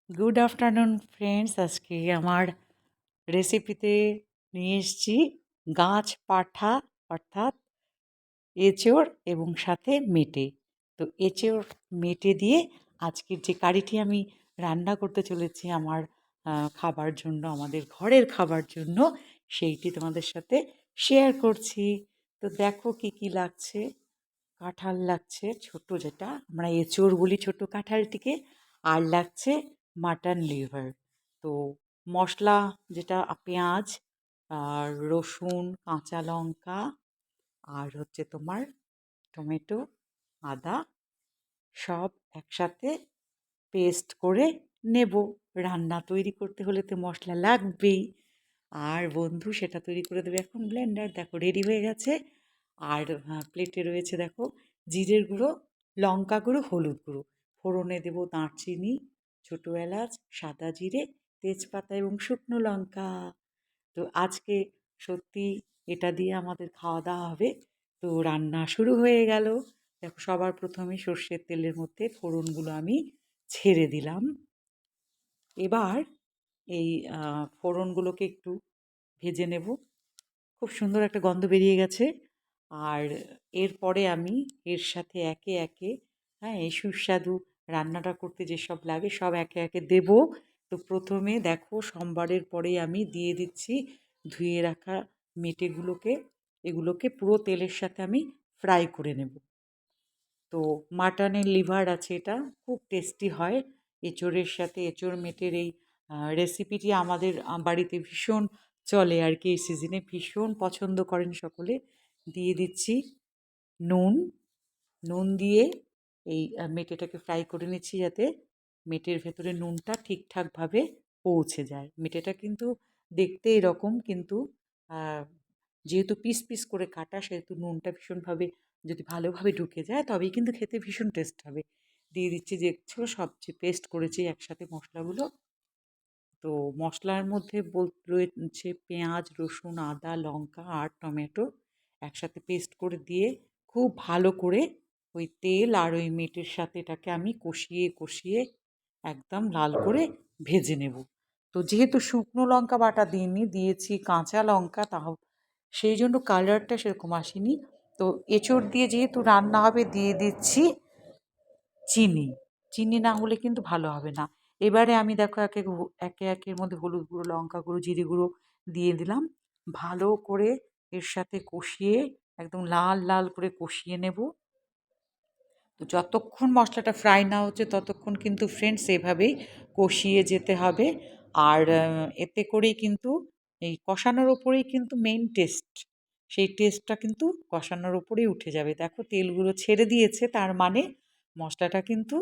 Good afternoon friends. আজকে আমার রেসিপিতে নিয়ে এসেছি গাছ পাঠা, অর্থাৎ এঁচোড় এবং সাথে মেটে। তো এঁচোড় মেটে দিয়ে আজকের যে কারিটি আমি রান্না করতে চলেছি আমার খাবার জন্য, আমাদের ঘরের খাবার জন্য, সেইটি তোমাদের সাথে শেয়ার করছি। তো দেখো কি কি লাগছে। কাঁঠাল লাগছে ছোট, যেটা আমরা এঁচোড় বলি ছোট কাঁঠালটিকে, আর লাগছে মাটন লিভার। তো মশলা যেটা পেঁয়াজ আর রসুন, কাঁচা লঙ্কা, আর হচ্ছে তোমার টমেটো, আদা, সব একসাথে পেস্ট করে নেব। রান্না তৈরি করতে হলে তো মশলা লাগবেই। আর বন্ধু সেটা তৈরি করে দেবে এখন ব্লেন্ডার। দেখো রেডি হয়ে গেছে। আর প্লেটে রয়েছে দেখো জিরের গুঁড়ো, লঙ্কা গুঁড়ো, হলুদ গুঁড়ো। ফোড়নে দেবো দারচিনি, ছোটো এলাচ, সাদা জিরে, তেজপাতা এবং শুকনো লঙ্কা। তো আজকে সত্যি এটা দিয়ে আমাদের খাওয়া দাওয়া হবে। তো রান্না শুরু হয়ে গেল। দেখো সবার প্রথমে সর্ষের তেলের মধ্যে ফোড়নগুলো আমি ছেড়ে দিলাম। এবার এই ফোড়নগুলোকে একটু ভেজে নেব। খুব সুন্দর একটা গন্ধ বেরিয়ে গেছে। আর এরপরে আমি এর সাথে একে একে, হ্যাঁ, এই সুস্বাদু রান্নাটা করতে যেসব লাগে সব একে একে দেব। তো প্রথমে দেখো সোমবারের পরেই আমি দিয়ে দিচ্ছি ধুয়ে রাখা মেটেগুলোকে। এগুলোকে পুরো তেলের সাথে আমি ফ্রাই করে নেব। তো মাটনের লিভার আছে, এটা খুব টেস্টি হয় এঁচোড়ের সাথে। এঁচোড় মেটের এই রেসিপিটি আমাদের বাড়িতে ভীষণ চলে আর কি, এই সিজনে ভীষণ পছন্দ করেন সকলে। দিয়ে দিচ্ছি নুন। নুন দিয়ে এই মেটেটাকে ফ্রাই করে নিচ্ছি, যাতে মেটের ভেতরে নুনটা ঠিকঠাকভাবে পৌঁছে যায়। মেটেটা কিন্তু দেখতে এরকম, কিন্তু আহ, যেহেতু পিস পিস করে কাটা, সেহেতু নুনটা ভীষণভাবে যদি ভালোভাবে ঢুকে যায় তবেই কিন্তু খেতে ভীষণ টেস্ট হবে। দিয়ে দিচ্ছি যে ছিল সব যে পেস্ট করেছি একসাথে মশলাগুলো। তো মশলার মধ্যে রয়েছে পেঁয়াজ, রসুন, আদা, লঙ্কা আর টমেটো একসাথে পেস্ট করে দিয়ে খুব ভালো করে ওই তেল আর ওই মেটের সাথে এটাকে আমি কষিয়ে কষিয়ে একদম লাল করে ভেজে নেব। তো যেহেতু শুকনো লঙ্কা বাটা দিইনি, দিয়েছি কাঁচা লঙ্কা, তাও সেই জন্য কালারটা সেরকম আসেনি। তো এঁচোড় দিয়ে যেহেতু রান্না হবে, দিয়ে দিচ্ছি চিনি। চিনি না হলে কিন্তু ভালো হবে না। এবারে আমি দেখো একে একের মধ্যে হলুদ গুঁড়ো, লঙ্কা গুঁড়ো, জিরে গুঁড়ো দিয়ে দিলাম। ভালো করে এর সাথে কষিয়ে একদম লাল লাল করে কষিয়ে নেব। তো যতক্ষণ মশলাটা ফ্রাই না হচ্ছে ততক্ষণ কিন্তু ফ্রেন্ডস এভাবেই কষিয়ে যেতে হবে। আর এতে করেই কিন্তু এই কষানোর ওপরেই কিন্তু মেইন টেস্ট। সেই টেস্টটা কিন্তু কষানোর ওপরেই উঠে যাবে। দেখো তেলগুলো ছেড়ে দিয়েছে, তার মানে মশলাটা কিন্তু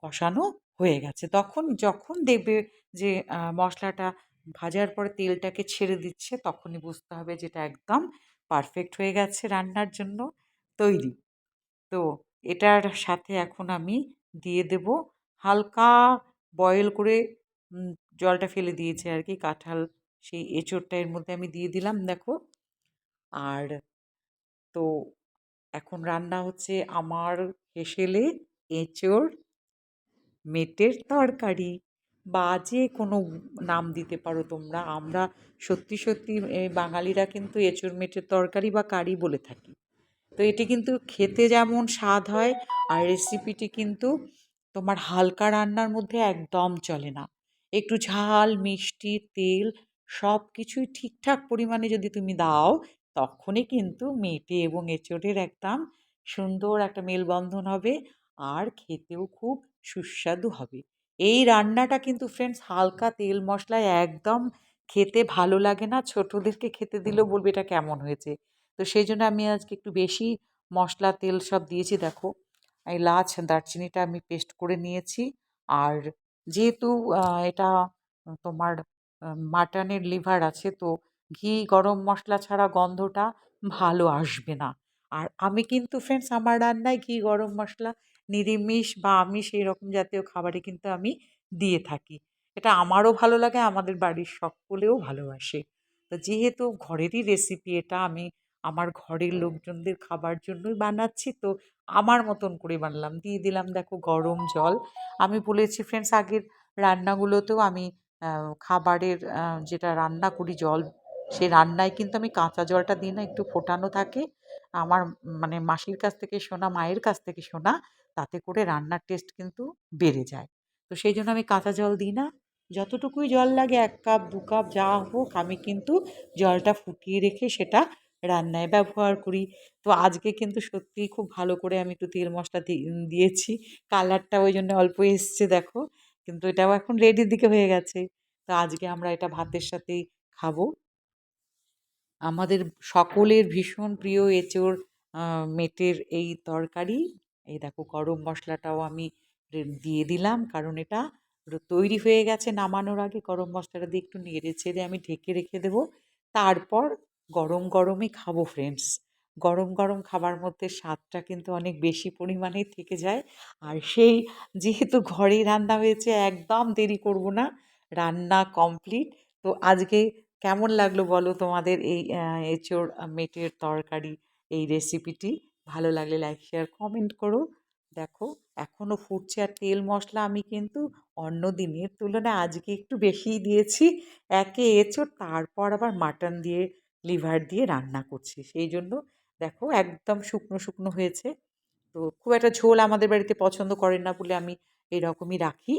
কষানো হয়ে গেছে। তখন যখন দেখবে যে মশলাটা ভাজার পরে তেলটাকে ছেড়ে দিচ্ছে, তখনই বুঝতে হবে যেটা একদম পারফেক্ট হয়ে গেছে, রান্নার জন্য তৈরি। তো এটার সাথে এখন আমি দিয়ে দেব হালকা বয়েল করে, উম, জলটা ফেলে দিয়েছে আর কি কাঁঠাল, সেই এঁচোড়টা এর মধ্যে আমি দিয়ে দিলাম দেখো। আর তো এখন রান্না হচ্ছে আমার হেসেলে এঁচোড় মেটের তরকারি, বা যে কোনো নাম দিতে পারো তোমরা। আমরা সত্যি সত্যি বাঙালিরা কিন্তু এঁচোড় মেটের তরকারি বা কারি বলে থাকি। তো এটি কিন্তু খেতে যেমন স্বাদ হয়, আর রেসিপিটি কিন্তু তোমার হালকা রান্নার মধ্যে একদম চলে না। একটু ঝাল, মিষ্টি, তেল সব কিছুই ঠিকঠাক পরিমাণে যদি তুমি দাও, তখনই কিন্তু মেটে এবং এঁচোড়ের একদম সুন্দর একটা মেলবন্ধন হবে, আর খেতেও খুব সুস্বাদু হবে। এই রান্নাটা কিন্তু ফ্রেন্ডস হালকা তেল মশলায় একদম খেতে ভালো লাগে না। ছোটদেরকে খেতে দিলেও বলবে এটা কেমন হয়েছে। তো সেই জন্য আমি আজকে একটু বেশি মশলা তেল সব দিয়েছি দেখো। এই এলাচ, দারচিনিটা আমি পেস্ট করে নিয়েছি। আর যেহেতু এটা তোমার মাটনের লিভার আছে, তো ঘি গরম মশলা ছাড়া গন্ধটা ভালো আসবে না। আর আমি কিন্তু ফ্রেন্ডস আমার রান্নায় ঘি গরম মশলা নিরামিষ বা আমিষ এরকম জাতীয় খাবারে কিন্তু আমি দিয়ে থাকি। এটা আমারও ভালো লাগে, আমাদের বাড়ির সকলেও ভালোবাসে। তো যেহেতু ঘরেরই রেসিপি এটা, আমি আমার ঘরের লোকজনদের খাবার জন্যই বানাচ্ছি, তো আমার মতন করে বানালাম। দিয়ে দিলাম দেখো গরম জল। আমি বলেছি ফ্রেন্ডস আগের রান্নাগুলোতেও আমি খাবারের যেটা রান্না করি জল, সে রান্নায় কিন্তু আমি কাঁচা জলটা দিই না, একটু ফোটানো থাকে। আমার মানে মাসির কাছ থেকে শোনা, মায়ের কাছ থেকে শোনা, তাতে করে রান্নার টেস্ট কিন্তু বেড়ে যায়। তো সেই জন্য আমি কাঁচা জল দিই না। যতটুকুই জল লাগে ১ কাপ ২ কাপ যা হোক, আমি কিন্তু জলটা ফুটিয়ে রেখে সেটা রান্নায় ব্যবহার করি। তো আজকে কিন্তু সত্যিই খুব ভালো করে আমি একটু তেল মসলা দিয়েছি। কালারটা ওই জন্য অল্প এসছে দেখো। কিন্তু এটাও এখন রেডির দিকে হয়ে গেছে। তো আজকে আমরা এটা ভাতের সাথেই খাবো। আমাদের সকলের ভীষণ প্রিয় এঁচোড় আ মেটের এই তরকারি। এই দেখো গরম মসলাটাও আমি দিয়ে দিলাম। কারণ এটা তৈরি হয়ে গেছে নামানোর আগে গরম মসলাটা দিয়ে একটু নেড়ে-চেড়ে আমি ঢেকে রেখে দেবো। তারপর গরম, গরমই খাবো ফ্রেন্ডস। গরম, গরম খাবার মধ্যে স্বাদটা কিন্তু অনেক বেশি পরিমাণেই থেকে যায়। আর সেই যেহেতু ঘরেই রান্না হয়েছে একদম দেরি করব না। রান্না কমপ্লিট। তো আজকে কেমন লাগলো বলো তোমাদের এই এঁচোড় মেটের তরকারি, এই রেসিপিটি? ভালো লাগলে লাইক, শেয়ার, কমেন্ট করো। দেখো এখনো ফুটছে আর তেল মসলা আমি কিন্তু অন্য দিনের তুলনায় আজকে একটু বেশিই দিয়েছি। একে এঁচোড় তারপর আবার মাটন দিয়ে লিভার দিয়ে রান্না করছি। সেই জন্য দেখো একদম শুকনো, শুকনো হয়েছে। তো খুব একটা ঝোল আমাদের বাড়িতে পছন্দ করেন না বলে আমি এরকমই রাখি।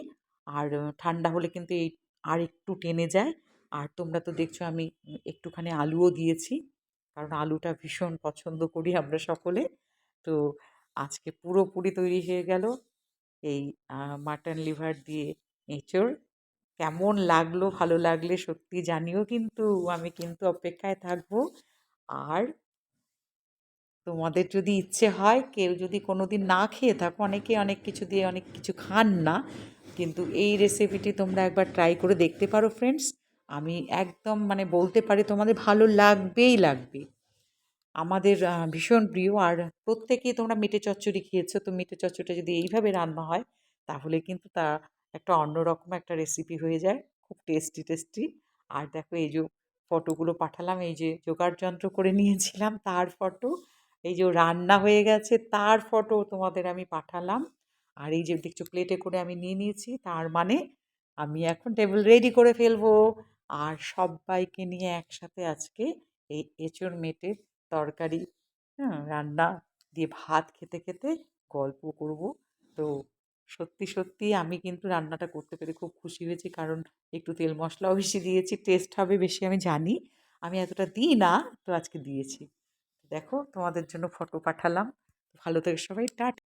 আর ঠান্ডা হলে কিন্তু এই আরেকটু টেনে যায়। আর তোমরা তো দেখছো আমি একটুখানি আলুও দিয়েছি। কারণ আলুটা ভীষণ পছন্দ করি আমরা সকলে। তো আজকে পুরোপুরি তৈরি হয়ে গেল এই মাটন লিভার দিয়ে এঁচোড়। কেমন লাগলো? ভালো লাগলে সত্যি জানিও কিন্তু। আমি কিন্তু অপেক্ষায় থাকবো। আর তোমাদের যদি ইচ্ছে হয়, কেউ যদি কোনোদিন না খেয়ে থাকো, অনেকে অনেক কিছু দিয়ে অনেক কিছু খান না, কিন্তু এই রেসিপিটি তোমরা একবার ট্রাই করে দেখতে পারো ফ্রেন্ডস। আমি একদম মানে বলতে পারি তোমাদের ভালো লাগবেই লাগবে। আমাদের ভীষণ প্রিয়। আর প্রত্যেকেই তোমরা মেটে চচ্চড়ি খেয়েছো। তো মেটে চচ্চড়িটা যদি এইভাবে রান্না হয়, তাহলে কিন্তু তা একটা অন্যরকম একটা রেসিপি হয়ে যায়। খুব টেস্টি, টেস্টি। আর দেখো এই যে ফটোগুলো পাঠালাম, এই যে জোগাড় যন্ত্র করে নিয়েছিলাম তার ফটো, এই যে রান্না হয়ে গেছে তার ফটো তোমাদের আমি পাঠালাম। আর এই যে দেখছো প্লেটে করে আমি নিয়ে নিয়েছি, তার মানে আমি এখন টেবিল রেডি করে ফেলবো। আর সব্বাইকে নিয়ে একসাথে আজকে এই এঁচোড় মেটে তরকারি, হ্যাঁ, রান্না দিয়ে ভাত খেতে, খেতে গল্প করব। তো সত্যি, সত্যি আমি কিন্তু রান্নাটা করতে পেরে খুব খুশি হয়েছি। কারণ একটু তেল মশলাও বেশি দিয়েছি। টেস্ট হবে বেশি আমি জানি। আমি এতটা দিই না, তো আজকে দিয়েছি। দেখো তোমাদের জন্য ফটো পাঠালাম। ভালো থেকো সবাই। টাটা।